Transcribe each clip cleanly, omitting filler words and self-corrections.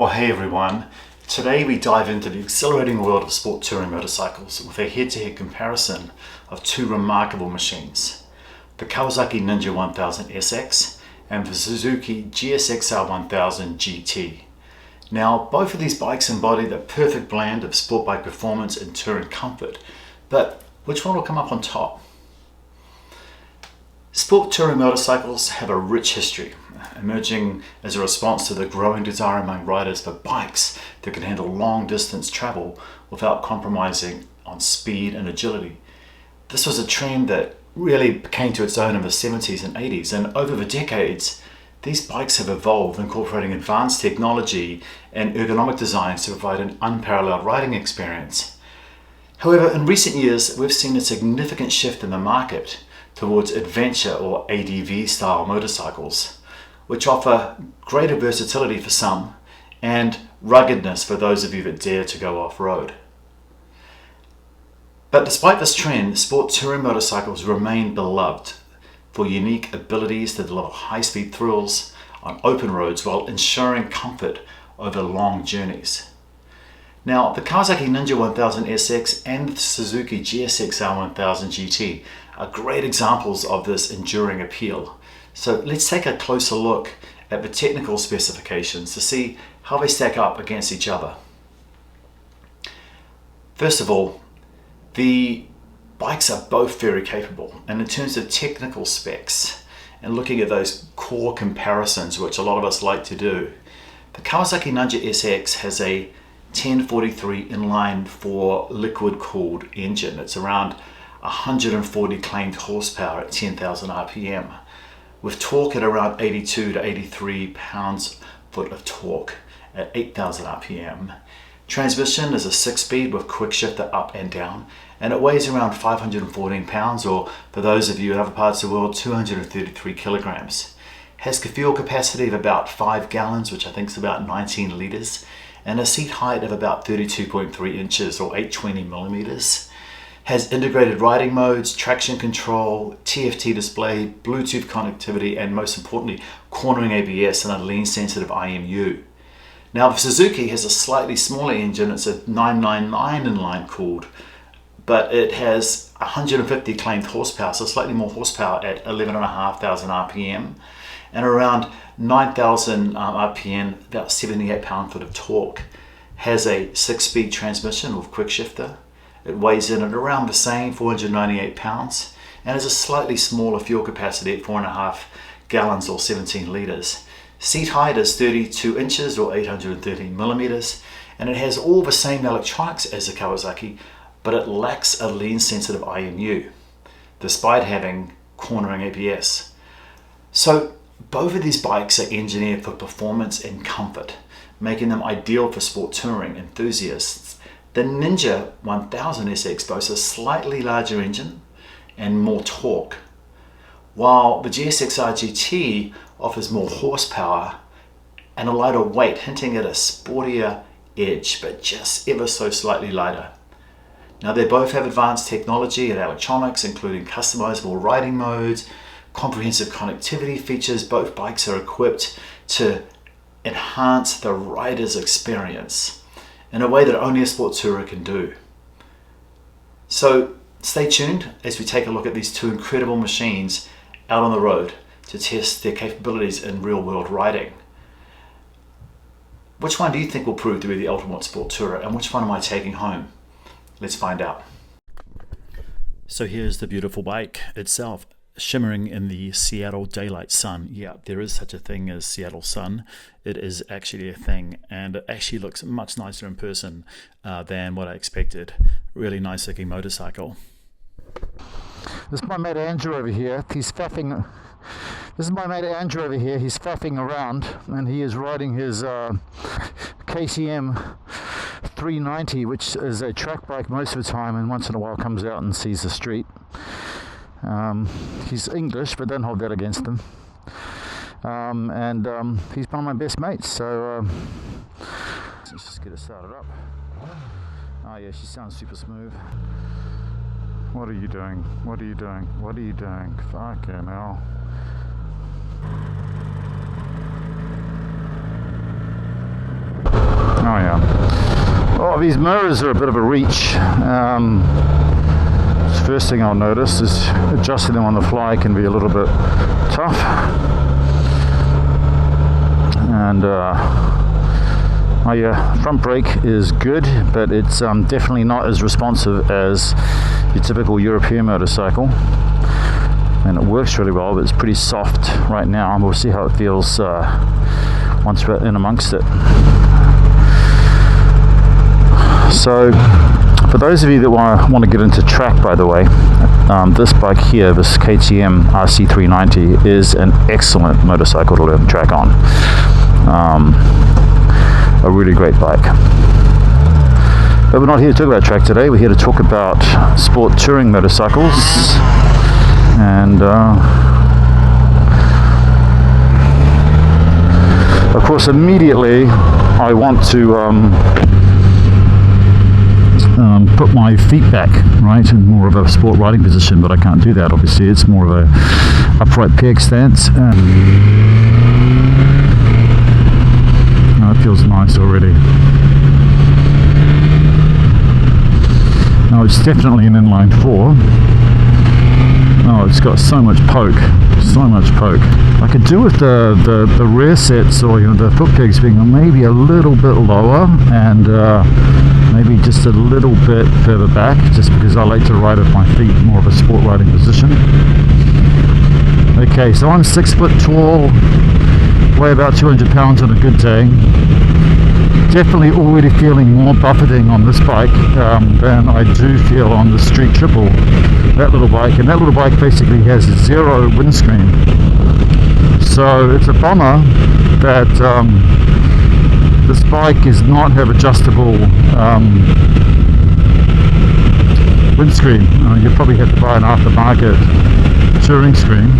Well, hey everyone. Today we dive into the exhilarating world of sport touring motorcycles with a head-to-head comparison of two remarkable machines, the Kawasaki Ninja 1000 SX and the Suzuki GSX-R1000GT. Now, both of these bikes embody the perfect blend of sport bike performance and touring comfort, but which one will come up on top? Sport touring motorcycles have a rich history, emerging as a response to the growing desire among riders for bikes that can handle long distance travel without compromising on speed and agility. This was a trend that really came to its own in the 70s and 80s, and over the decades, these bikes have evolved, incorporating advanced technology and ergonomic designs to provide an unparalleled riding experience. However, in recent years, we've seen a significant shift in the market towards adventure or ADV style motorcycles, which offer greater versatility for some and ruggedness for those of you that dare to go off-road. But despite this trend, sport touring motorcycles remain beloved for unique abilities to deliver high-speed thrills on open roads while ensuring comfort over long journeys. Now, the Kawasaki Ninja 1000 SX and the Suzuki GSX-R1000GT are great examples of this enduring appeal. So let's take a closer look at the technical specifications to see how they stack up against each other. First of all, the bikes are both very capable, and in terms of technical specs and looking at those core comparisons, which a lot of us like to do, the Kawasaki Ninja SX has a 1043 inline 4 liquid cooled engine. It's around 140 claimed horsepower at 10,000 RPM, with torque at around 82 to 83 pounds-foot of torque at 8,000 RPM. Transmission is a 6-speed with quick shifter up and down, and it weighs around 514 pounds, or for those of you in other parts of the world, 233 kilograms. Has a fuel capacity of about 5 gallons, which I think is about 19 litres, and a seat height of about 32.3 inches or 820 millimeters. Has integrated riding modes, traction control, TFT display, Bluetooth connectivity, and most importantly, cornering ABS and a lean sensitive IMU. Now, the Suzuki has a slightly smaller engine. It's a 999 inline cooled, but it has 150 claimed horsepower, so slightly more horsepower at 11,500 RPM, and around 9,000 RPM, about 78 pound-foot of torque. Has a 6-speed transmission with quick shifter. It weighs in at around the same, 498 pounds, and has a slightly smaller fuel capacity at 4.5 gallons or 17 litres. Seat height is 32 inches or 830 millimeters, and it has all the same electronics as the Kawasaki, but it lacks a lean sensitive IMU, despite having cornering ABS. So both of these bikes are engineered for performance and comfort, making them ideal for sport touring enthusiasts. The Ninja 1000 SX boasts a slightly larger engine and more torque, while the GSX-R GT offers more horsepower and a lighter weight, hinting at a sportier edge, but just ever so slightly lighter. Now, they both have advanced technology and electronics, including customizable riding modes, comprehensive connectivity features. Both bikes are equipped to enhance the rider's experience in a way that only a sport tourer can do. So stay tuned as we take a look at these two incredible machines out on the road to test their capabilities in real-world riding. Which one do you think will prove to be the ultimate sport tourer, and which one am I taking home? Let's find out. So here's the beautiful bike itself, shimmering in the Seattle daylight sun. Yeah, there is such a thing as Seattle sun. It is actually a thing, and it actually looks much nicer in person than what I expected. Really nice looking motorcycle. This is my mate Andrew over here. He's faffing. This is my mate Andrew over here. He's faffing around, and he is riding his KTM 390, which is a track bike most of the time, and once in a while comes out and sees the street. He's English, but don't hold that against him. He's one of my best mates, so let's just get her started up. Oh yeah, she sounds super smooth. What are you doing? What are you doing? What are you doing? Fucking hell. Oh yeah. Oh, these mirrors are a bit of a reach. First thing I'll notice is adjusting them on the fly can be a little bit tough. And oh yeah, front brake is good, but it's definitely not as responsive as your typical European motorcycle. And it works really well, but it's pretty soft right now, and we'll see how it feels once we're in amongst it. So, for those of you that want to get into track, by the way, this bike here, this KTM RC390, is an excellent motorcycle to learn track on. A really great bike. But we're not here to talk about track today. We're here to talk about sport touring motorcycles. And of course, immediately I want to put my feet back, right, in more of a sport riding position, but I can't do that. Obviously, it's more of a upright peg stance. It feels nice already. Now it's definitely an inline 4. Oh, it's got so much poke, so much poke. I could do with the rear sets, or the foot pegs being maybe a little bit lower, and maybe just a little bit further back, just because I like to ride with my feet, more of a sport riding position. Okay, so I'm 6 foot tall, weigh about 200 pounds on a good day. Definitely already feeling more buffeting on this bike than I do feel on the Street Triple, that little bike. And that little bike basically has 0 windscreen. So it's a bummer that this bike does not have adjustable windscreen. You'll probably have to buy an aftermarket touring screen.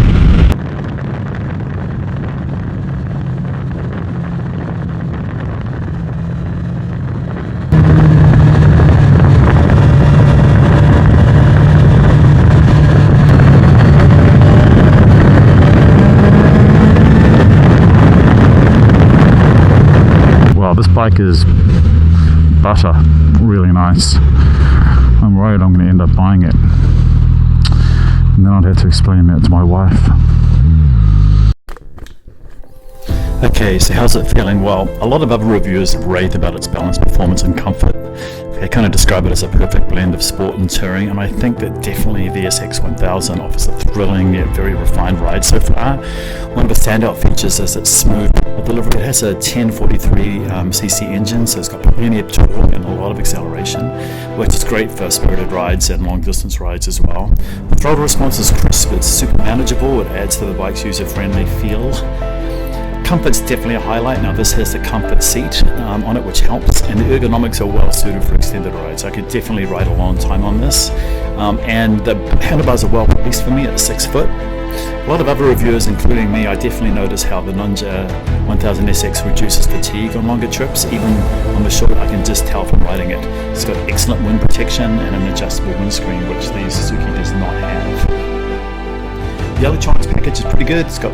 This bike is butter, really nice. I'm worried I'm going to end up buying it, and then I'd have to explain that to my wife. Okay, so how's it feeling? Well, a lot of other reviewers rave about its balance, performance and comfort. They kind of describe it as a perfect blend of sport and touring, and I think that definitely the SX-1000 offers a thrilling yet very refined ride so far. One of the standout features is its smooth delivery. It has a 1043cc engine, so it's got plenty of torque and a lot of acceleration, which is great for spirited rides and long distance rides as well. The throttle response is crisp, it's super manageable, it adds to the bike's user-friendly feel. Comfort's definitely a highlight. Now this has the comfort seat on it, which helps, and the ergonomics are well suited for extended rides. I could definitely ride a long time on this, and the handlebars are well placed for me at 6 foot. A lot of other reviewers, including me, I definitely notice how the Ninja 1000 SX reduces fatigue on longer trips. Even on the short, I can just tell from riding it. It's got excellent wind protection and an adjustable windscreen, which the Suzuki does not have. The electronics package is pretty good. It's got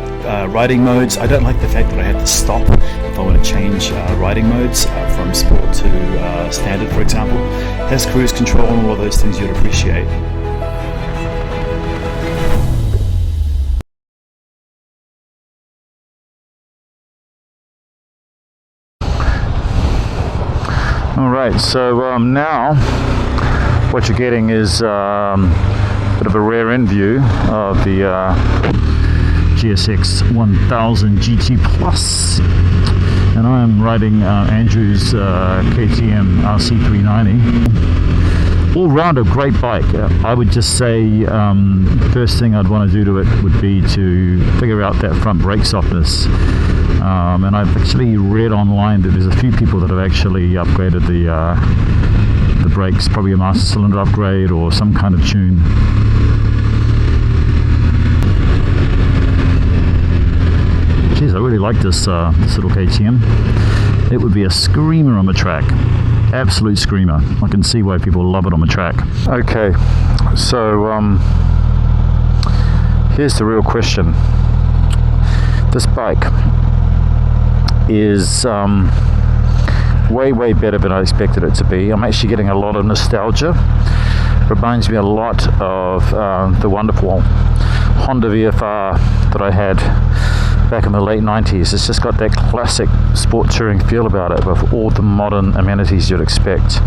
riding modes. I don't like the fact that I have to stop if I want to change riding modes from sport to standard, for example. It has cruise control and all of those things you'd appreciate. Alright, so now what you're getting is bit of a rear end view of the GSX-R1000GT Plus, and I am riding Andrew's KTM RC390. All round a great bike. I would just say first thing I'd want to do to it would be to figure out that front brake softness. And I've actually read online that there's a few people that have actually upgraded the brakes, probably a master cylinder upgrade or some kind of tune. Geez, I really like this little KTM. It would be a screamer on the track. Absolute screamer. I can see why people love it on the track. Okay, so here's the real question. This bike is way better than I expected it to be. I'm actually getting a lot of nostalgia. Reminds me a lot of the wonderful Honda VFR that I had back in the late 90s. It's just got that classic sport touring feel about it, with all the modern amenities you'd expect.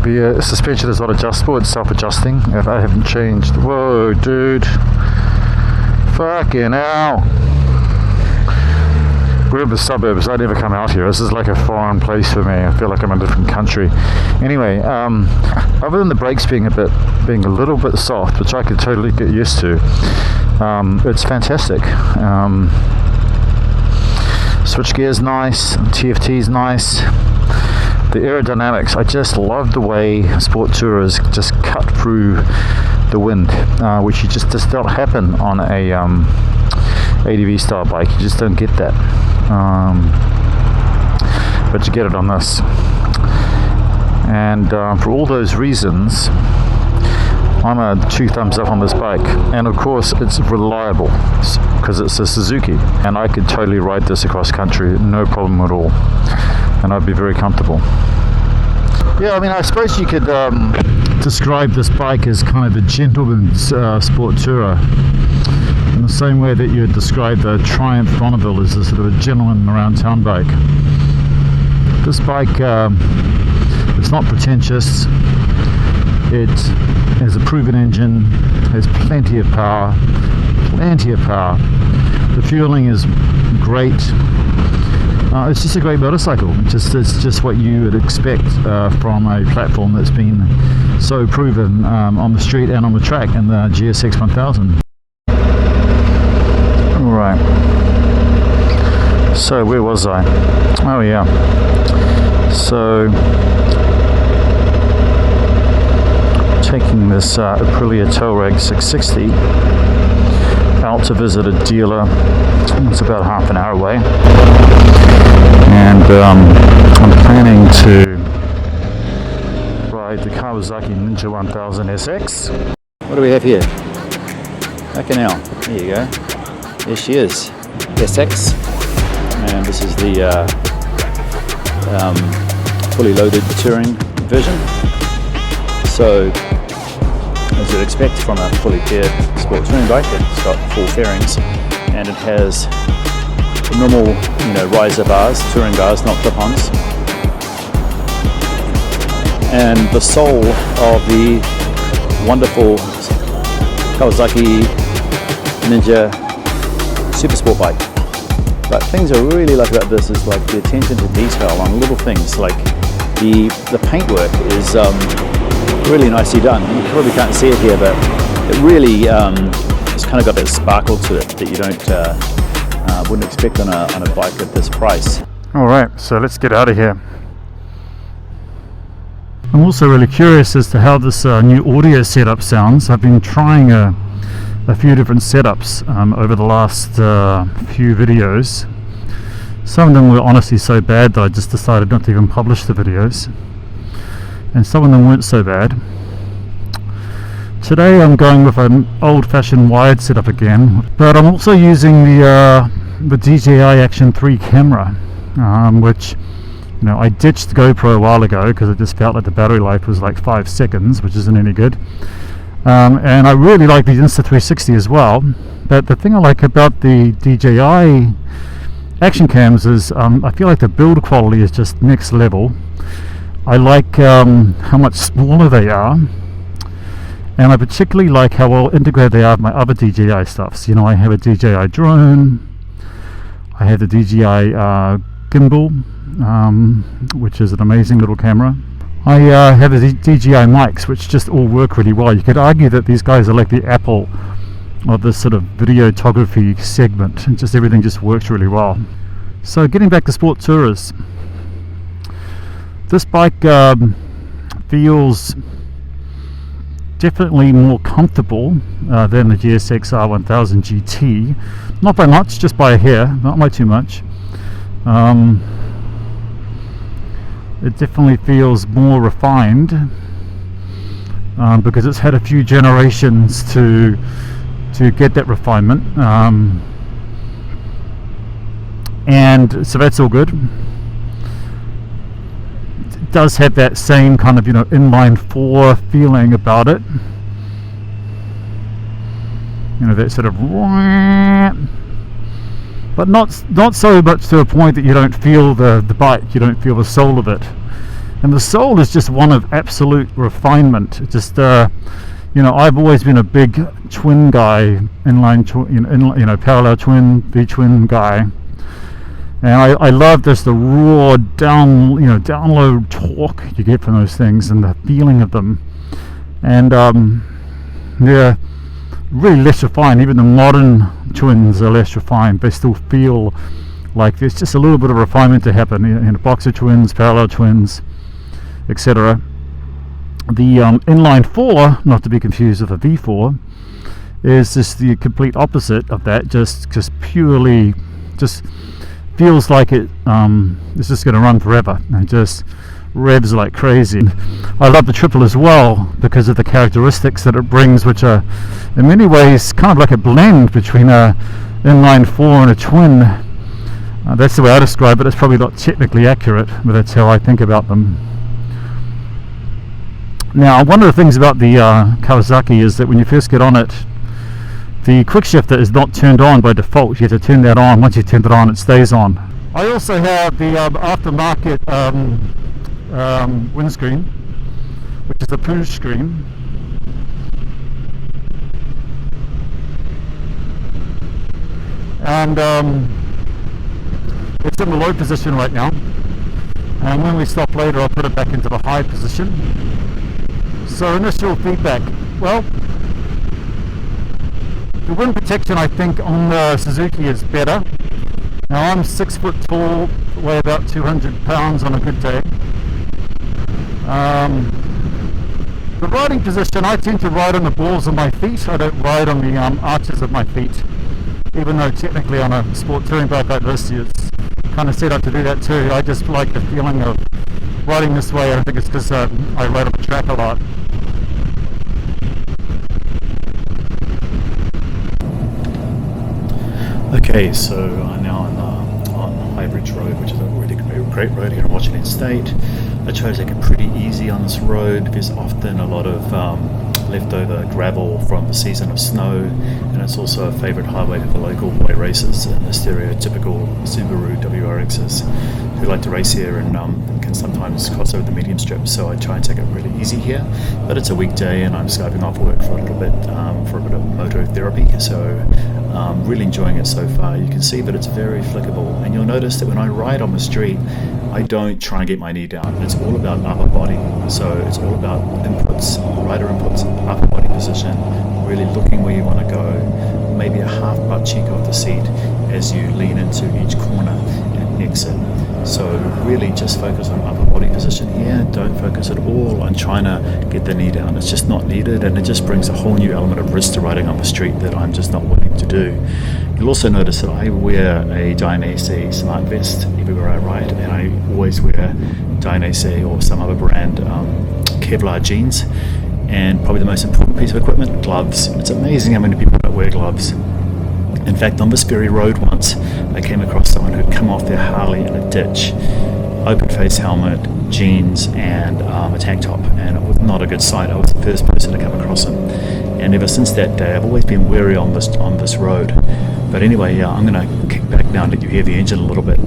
The suspension is not adjustable, it's self-adjusting. If I haven't changed, whoa dude, fucking hell. We're in the suburbs. I never come out here. This is like a foreign place for me. I feel like I'm in a different country. Anyway, other than the brakes being a little bit soft, which I could totally get used to, it's fantastic. Switch gear's nice. TFT's nice. The aerodynamics, I just love the way sport tourers just cut through the wind, which you just don't happen on a ADV style bike. You just don't get that. But you get it on this. And for all those reasons, I'm a 2 thumbs up on this bike. And of course, it's reliable because it's a Suzuki, and I could totally ride this across country, no problem at all. And I'd be very comfortable. Yeah, I mean, I suppose you could describe this bike as kind of a gentleman's sport tourer, in the same way that you would describe the Triumph Bonneville as a sort of a gentleman around town bike. This bike, it's not pretentious. It has a proven engine, has plenty of power. The fueling is great. It's just a great motorcycle. It's just what you would expect from a platform that's been so proven on the street and on the track in the GSX-R1000. Alright, so where was I? Oh yeah, so taking this Aprilia Towrag 660 out to visit a dealer. It's about half an hour away, and I'm planning to ride the Kawasaki Ninja 1000 SX. What do we have here? Okay, now there you go. There she is, SX, and this is the fully loaded touring version. So, as you'd expect from a fully paired sport touring bike, it's got 4 fairings, and it has normal, riser bars, touring bars, not clip-ons. And the sole of the wonderful Kawasaki Ninja super sport bike. But things I really like about this is like the attention to detail on little things, like the paintwork is really nicely done. You probably can't see it here, but it really it's kind of got that sparkle to it that you wouldn't expect on a bike at this price. Alright, so let's get out of here. I'm also really curious as to how this new audio setup sounds. I've been trying a few different setups over the last few videos. Some of them were honestly so bad that I just decided not to even publish the videos, and some of them weren't so bad. Today I'm going with an old-fashioned wired setup again, but I'm also using the DJI Action 3 camera, which I ditched the GoPro a while ago because it just felt like the battery life was like 5 seconds, which isn't any good. And I really like the Insta360 as well, but the thing I like about the DJI action cams is I feel like the build quality is just next level. I like how much smaller they are, and I particularly like how well integrated they are with my other DJI stuffs. I have a DJI drone, I have the DJI gimbal, which is an amazing little camera. I have the DJI mics, which just all work really well. You could argue that these guys are like the Apple of this sort of videography segment, and just everything just works really well. So getting back to sport tourers, this bike feels definitely more comfortable than the GSX-R1000GT. Not by much, just by a hair, not by too much. It definitely feels more refined because it's had a few generations to get that refinement. and so that's all good. It does have that same kind of, you know, inline four feeling about it, you know, that sort of, but not so much to a point that you don't feel the bike, you don't feel the soul of it. And the soul is just one of absolute refinement. It just you know, I've always been a big twin guy, parallel twin, V-twin guy, and I love just the raw download torque you get from those things and the feeling of them, and yeah, really less refined. Even the modern twins are less refined. They still feel like there's just a little bit of refinement to happen in boxer twins, parallel twins, etc. The inline 4, not to be confused with a V4, is just the complete opposite of that. Just purely, just feels like it's just going to run forever. It just revs like crazy. I love the triple as well because of the characteristics that it brings, which are in many ways kind of like a blend between a inline 4 and a twin. That's the way I describe it. It's probably not technically accurate, but that's how I think about them. Now, one of the things about the Kawasaki is that when you first get on it, the quick shifter is not turned on by default. You have to turn that on. Once you turn it on, it stays on. I also have the aftermarket windscreen, which is a push screen. And it's in the low position right now. And when we stop later, I'll put it back into the high position. So initial feedback, well, the wind protection I think on the Suzuki is better. Now I'm 6 foot tall, weigh about 200 pounds on a good day. The riding position, I tend to ride on the balls of my feet. I don't ride on the arches of my feet, even though technically on a sport touring bike like this it's kind of set up to do that too. I just like the feeling of riding this way. I think it's because I ride on the track a lot. Okay, so I'm now on High Bridge Road, which is a really great road here in Washington State. I try to take it pretty easy on this road. There's often a lot of leftover gravel from the season of snow, and it's also a favourite highway for the local boy racers and the stereotypical Subaru WRXs who like to race here and can sometimes cross over the medium strip. So I try and take it really easy here, but it's a weekday and I'm Skyping off work for a little bit for a bit of moto therapy. So really enjoying it so far. You can see that it's very flickable, and you'll notice that when I ride on the street I don't try and get my knee down. It's all about upper body, so it's all about inputs, rider inputs, upper body position, really looking where you want to go, maybe a half butt cheek off the seat as you lean into each corner and exit. So really just focus on upper body position here. Don't focus at all on trying to get the knee down. It's just not needed, and it just brings a whole new element of risk to riding on the street that I'm just not willing to do. You'll also notice that I wear a Dainese smart vest everywhere I ride, and I always wear Dainese or some other brand Kevlar jeans, and probably the most important piece of equipment, gloves. It's amazing how many people don't wear gloves. In fact, on this very road once, I came across someone who'd come off their Harley in a ditch, open face helmet, jeans, and a tank top, and it was not a good sight. I was the first person to come across him, and ever since that day, I've always been wary on this road. But anyway, I'm going to kick back now and let you hear the engine a little bit.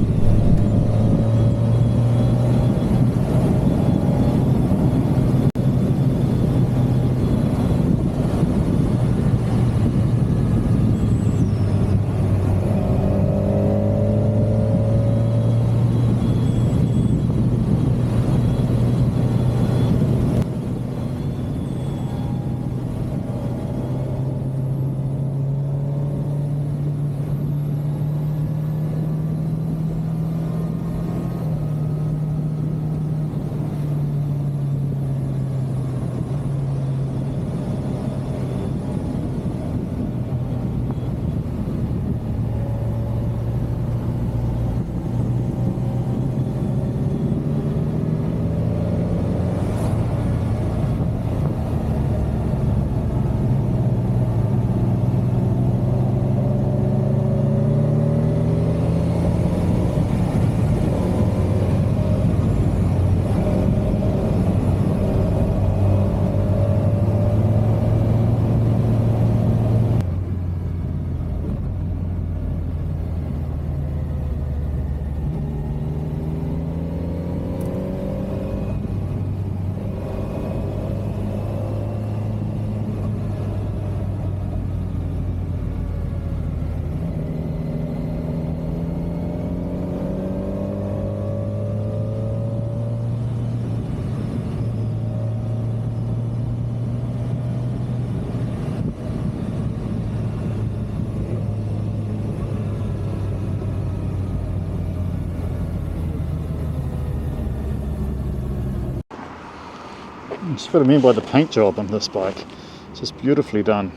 That's what I mean by the paint job on this bike. It's just beautifully done.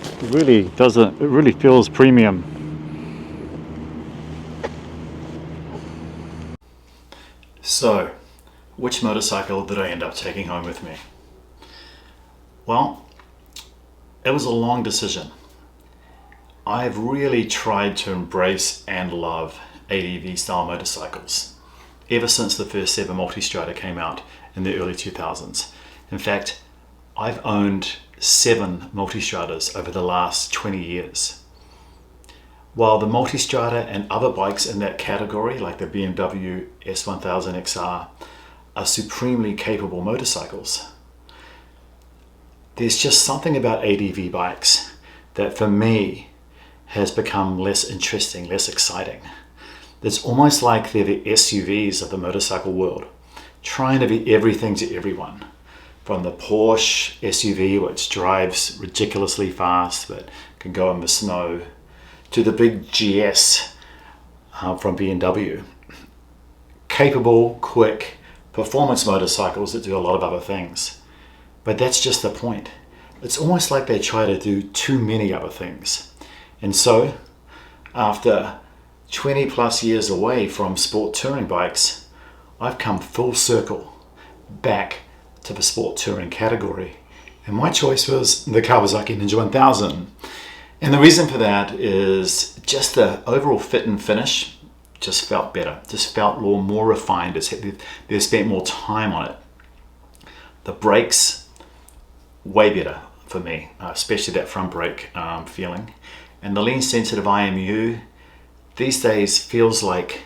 It really doesn't, it really feels premium. So, which motorcycle did I end up taking home with me? Well, it was a long decision. I've really tried to embrace and love ADV style motorcycles ever since the first ever Multistrada came out in the early 2000s. In fact, I've owned 7 Multistradas over the last 20 years. While the Multistrada and other bikes in that category, like the BMW S1000XR, are supremely capable motorcycles, there's just something about ADV bikes that for me has become less interesting, less exciting. It's almost like they're the SUVs of the motorcycle world, trying to be everything to everyone. From the Porsche SUV, which drives ridiculously fast but can go in the snow, to the big GS from BMW. Capable, quick, performance motorcycles that do a lot of other things. But that's just the point. It's almost like they try to do too many other things. And so, after 20 plus years away from sport touring bikes, I've come full circle back to the sport touring category. And my choice was the Kawasaki Ninja 1000. And the reason for that is just the overall fit and finish just felt better, just felt more refined. They've spent more time on it. The brakes, way better for me, especially that front brake feeling. And the lean sensitive IMU these days feels like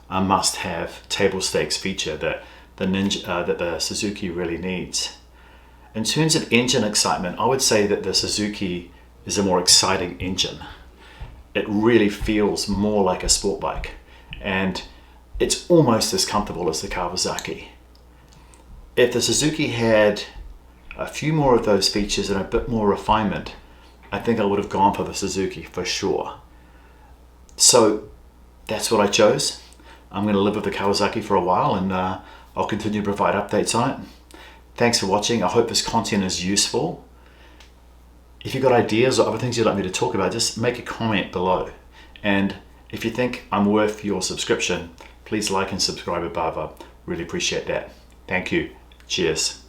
a must-have table stakes feature that the Suzuki really needs. In terms of engine excitement, I would say that the Suzuki is a more exciting engine. It really feels more like a sport bike, and it's almost as comfortable as the Kawasaki. If the Suzuki had a few more of those features and a bit more refinement, I think I would have gone for the Suzuki for sure. So that's what I chose. I'm going to live with the Kawasaki for a while, and I'll continue to provide updates on it. Thanks for watching. I hope this content is useful. If you've got ideas or other things you'd like me to talk about, just make a comment below. And if you think I'm worth your subscription, please like and subscribe above. I really appreciate that. Thank you. Cheers.